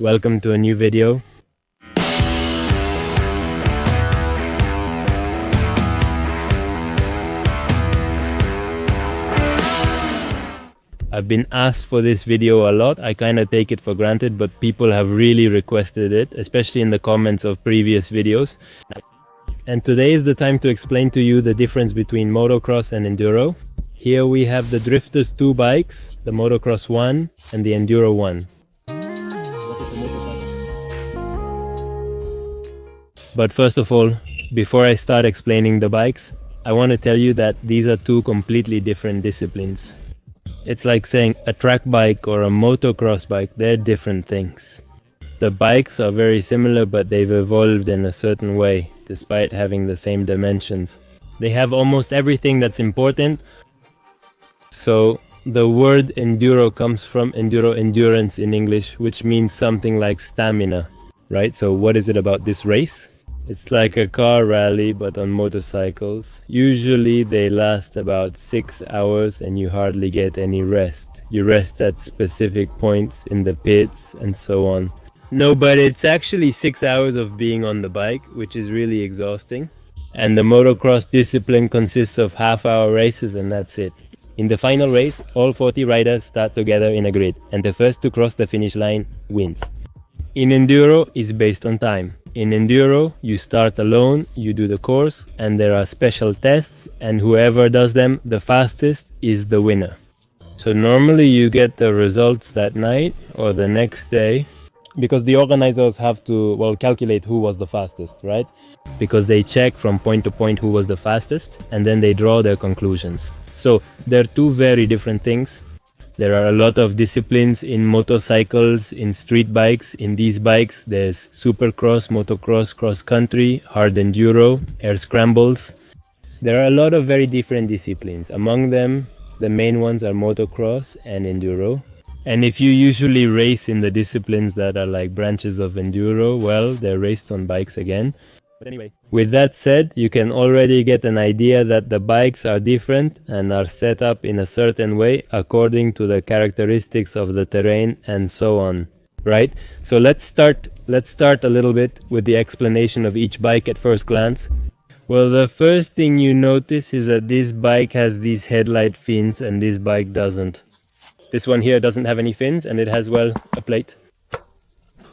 welcome to a new video. I've been asked for this video a lot. I kind of take it for granted, but people have really requested it, especially in the comments of previous videos. And today is the time to explain to you the difference between motocross and enduro. Here we have the Drifters 2 bikes, the Motocross 1 and the Enduro 1. But first of all, before I start explaining the bikes, I want to tell you that these are two completely different disciplines. It's like saying a track bike or a motocross bike, they're different things. The bikes are very similar, but they've evolved in a certain way, despite having the same dimensions. They have almost everything that's important. So the word enduro comes from enduro, endurance in English, which means something like stamina, right? So what is it about this race? It's like a car rally, but on motorcycles. Usually they last about 6 hours and you hardly get any rest. You rest at specific points in the pits and so on. No, but it's actually 6 hours of being on the bike, which is really exhausting. And the motocross discipline consists of half-hour races and that's it. In the final race, all 40 riders start together in a grid, and the first to cross the finish line wins. In enduro, it's based on time. In enduro, you start alone, you do the course, and there are special tests, and whoever does them the fastest is the winner. So normally you get the results that night or the next day, because the organizers have to, well, calculate who was the fastest, right? Because they check from point to point who was the fastest, and then they draw their conclusions. So they're two very different things. There are a lot of disciplines in motorcycles, in street bikes. In these bikes, there's supercross, motocross, cross country, hard enduro, air scrambles. There are a lot of very different disciplines. Among them, the main ones are motocross and enduro. And if you usually race in the disciplines that are like branches of enduro, well, they're raced on bikes again. But anyway, with that said, you can already get an idea that the bikes are different and are set up in a certain way according to the characteristics of the terrain and so on, right? So let's start a little bit with the explanation of each bike at first glance. Well, the first thing you notice is that this bike has these headlight fins and this bike doesn't. This one here doesn't have any fins and it has, well, a plate.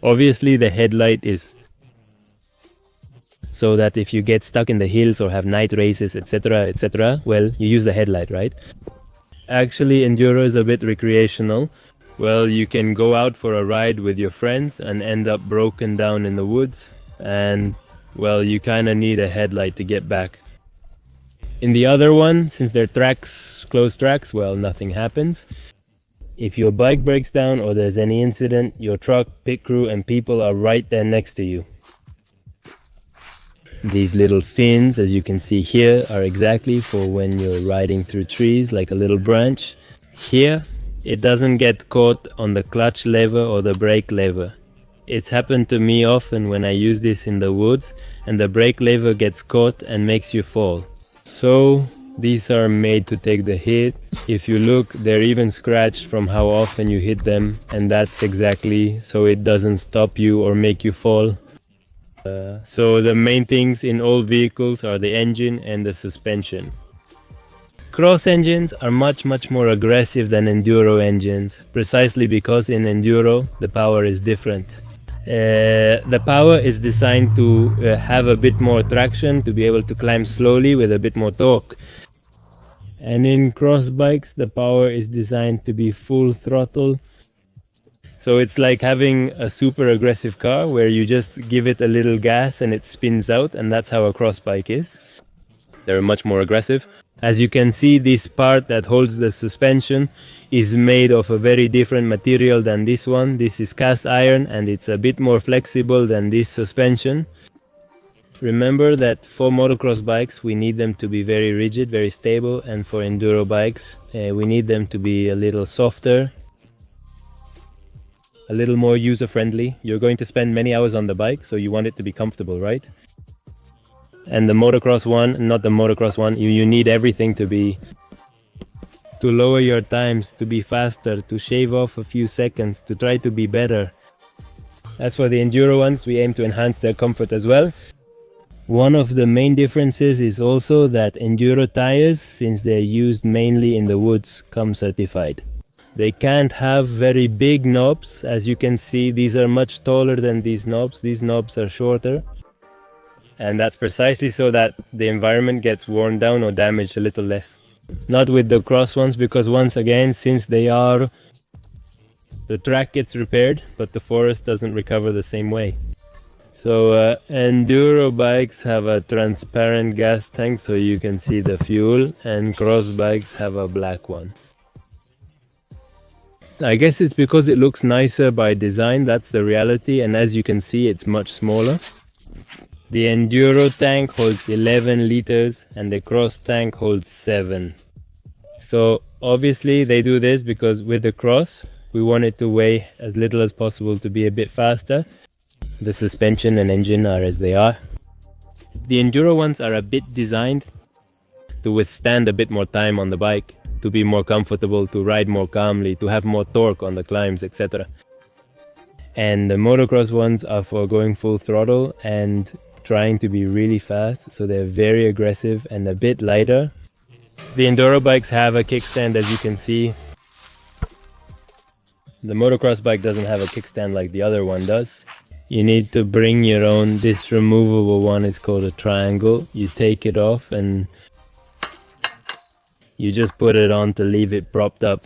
Obviously the headlight is so that if you get stuck in the hills or have night races, etc., well, you use the headlight, right? Actually, enduro is a bit recreational. Well, you can go out for a ride with your friends and end up broken down in the woods, and, well, you kind of need a headlight to get back. In the other one, since they're tracks, closed tracks, well, nothing happens. If your bike breaks down or there's any incident, your truck, pit crew, and people are right there next to you. These little fins, as you can see here, are exactly for when you're riding through trees like a little branch. Here, it doesn't get caught on the clutch lever or the brake lever. It's happened to me often when I use this in the woods and the brake lever gets caught and makes you fall. So these are made to take the hit. If you look, they're even scratched from how often you hit them, and that's exactly so it doesn't stop you or make you fall. So the main things in all vehicles are the engine and the suspension. Cross engines are much more aggressive than enduro engines, precisely because in enduro the power is different. The power is designed to have a bit more traction, to be able to climb slowly with a bit more torque. And in cross bikes the power is designed to be full throttle. So it's like having a super aggressive car where you just give it a little gas and it spins out, and that's how a cross bike is. They're much more aggressive. As you can see, this part that holds the suspension is made of a very different material than this one. This is cast iron and it's a bit more flexible than this suspension. Remember that for motocross bikes we need them to be very rigid, very stable, and for enduro bikes we need them to be a little softer, a little more user-friendly. You're going to spend many hours on the bike, so you want it to be comfortable, right? And the motocross one, not the motocross one, you need everything to lower your times, to be faster, to shave off a few seconds, to try to be better. As for the Enduro ones, we aim to enhance their comfort as well. One of the main differences is also that Enduro tires, since they're used mainly in the woods, come certified. They can't have very big knobs. As you can see, these are much taller than these knobs. These knobs are shorter. And that's precisely so that the environment gets worn down or damaged a little less. Not with the cross ones, because once again, since they are, the track gets repaired, but the forest doesn't recover the same way. So Enduro bikes have a transparent gas tank so you can see the fuel, and cross bikes have a black one. I guess it's because it looks nicer by design, that's the reality, and as you can see it's much smaller. The Enduro tank holds 11 liters and the cross tank holds 7. So obviously they do this because with the cross we want it to weigh as little as possible to be a bit faster. The suspension and engine are as they are. The Enduro ones are a bit designed to withstand a bit more time on the bike, to be more comfortable, to ride more calmly, to have more torque on the climbs, etc. And the motocross ones are for going full throttle and trying to be really fast, so they're very aggressive and a bit lighter. The Enduro bikes have a kickstand, as you can see. The motocross bike doesn't have a kickstand like the other one does. You need to bring your own. This removable one is called a triangle. You take it off and you just put it on to leave it propped up.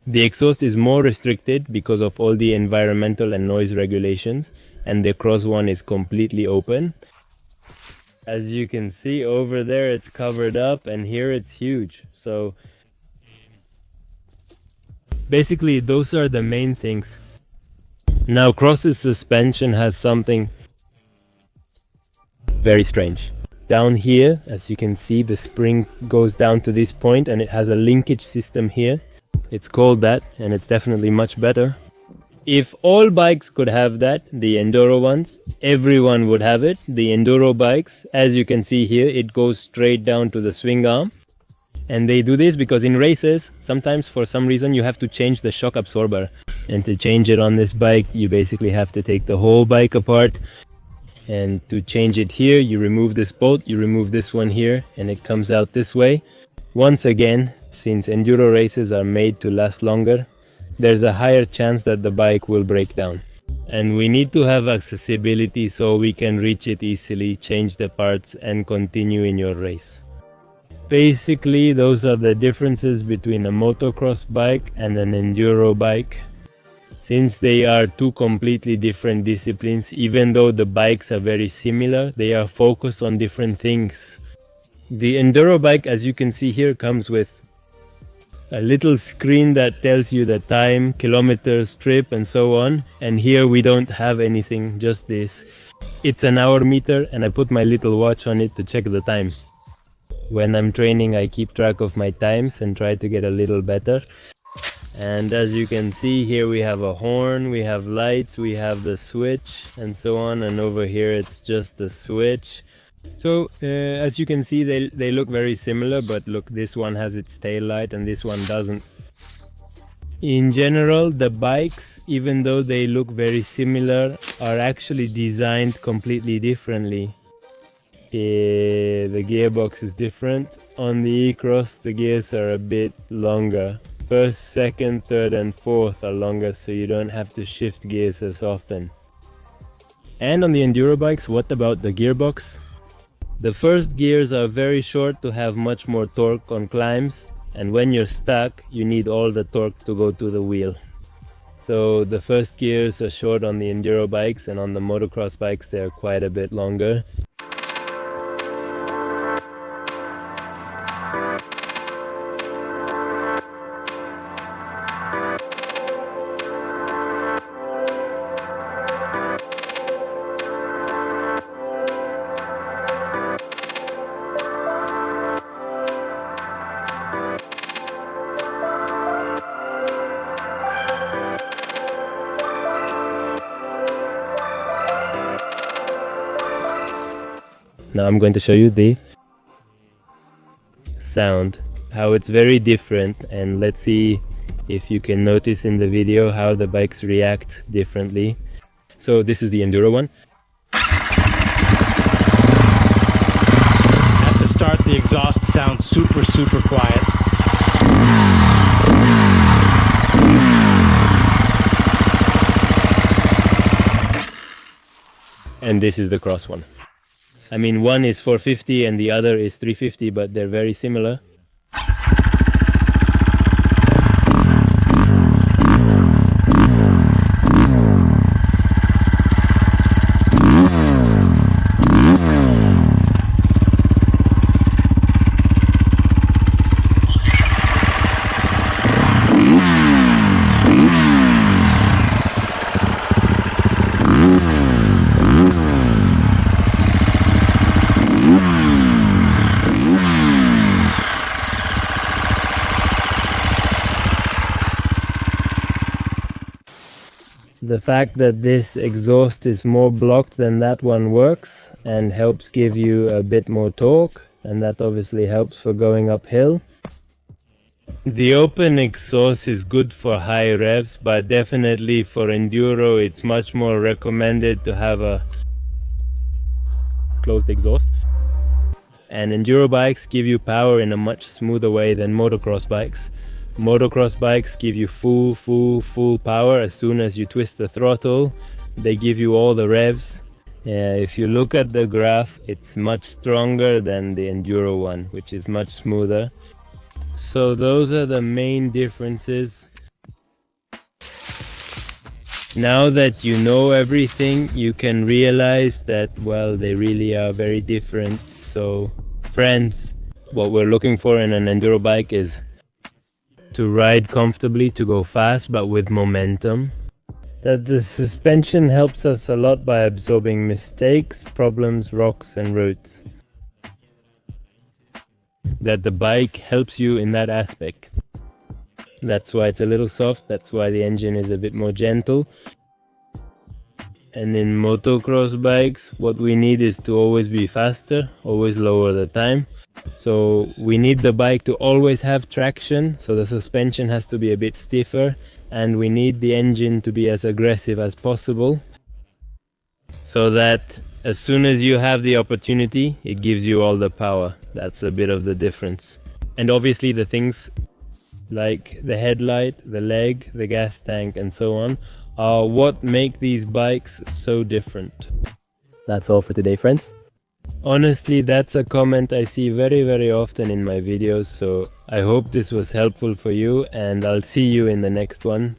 The exhaust is more restricted because of all the environmental and noise regulations, and the cross one is completely open. As you can see over there, it's covered up, and here it's huge. So basically those are the main things. Now Cross's suspension has something very strange. Down here, as you can see, the spring goes down to this point and it has a linkage system here. It's called that, and it's definitely much better. If all bikes could have that, the Enduro ones, everyone would have it. The Enduro bikes, as you can see here, it goes straight down to the swing arm. And they do this because in races, sometimes for some reason you have to change the shock absorber. And to change it on this bike, you basically have to take the whole bike apart. And to change it here, you remove this bolt, you remove this one here, and it comes out this way. Once again, since Enduro races are made to last longer, there's a higher chance that the bike will break down. And we need to have accessibility so we can reach it easily, change the parts, and continue in your race. Basically, those are the differences between a motocross bike and an Enduro bike. Since they are two completely different disciplines, even though the bikes are very similar, they are focused on different things. The Enduro bike, as you can see here, comes with a little screen that tells you the time, kilometers, trip, and so on. And here we don't have anything, just this. It's an hour meter, and I put my little watch on it to check the time. When I'm training, I keep track of my times and try to get a little better. And as you can see, here we have a horn, we have lights, we have the switch, and so on. And over here it's just the switch. So as you can see, they look very similar, but look, this one has its tail light and this one doesn't. In general, the bikes, even though they look very similar, are actually designed completely differently. The gearbox is different. On the E-Cross, the gears are a bit longer. First, second, third and fourth are longer, so you don't have to shift gears as often. And on the Enduro bikes, what about the gearbox? The first gears are very short to have much more torque on climbs, and when you're stuck, you need all the torque to go to the wheel. So the first gears are short on the Enduro bikes, and on the motocross bikes they're quite a bit longer. Now I'm going to show you the sound, how it's very different, and let's see if you can notice in the video how the bikes react differently. So this is the Enduro one. At the start, the exhaust sounds super quiet. And this is the cross one. I mean, one is 450 and the other is 350, but they're very similar. The fact that this exhaust is more blocked than that one works and helps give you a bit more torque, and that obviously helps for going uphill. The open exhaust is good for high revs, but definitely for enduro it's much more recommended to have a closed exhaust. And enduro bikes give you power in a much smoother way than motocross bikes. Motocross bikes give you full power as soon as you twist the throttle. They give you all the revs. If you look at the graph, it's much stronger than the enduro one, which is much smoother. So those are the main differences. Now that you know everything, you can realize that, well, they really are very different. So friends, what we're looking for in an enduro bike is to ride comfortably, to go fast, but with momentum. That the suspension helps us a lot by absorbing mistakes, problems, rocks and roots. That the bike helps you in that aspect. That's why it's a little soft, that's why the engine is a bit more gentle. And in motocross bikes, what we need is to always be faster, always lower the time. So we need the bike to always have traction, so the suspension has to be a bit stiffer, and we need the engine to be as aggressive as possible, so that as soon as you have the opportunity, it gives you all the power. That's a bit of the difference. And obviously the things like the headlight, the leg, the gas tank and so on are what make these bikes so different. That's all for today, friends. Honestly, that's a comment I see very often in my videos, so I hope this was helpful for you, and I'll see you in the next one.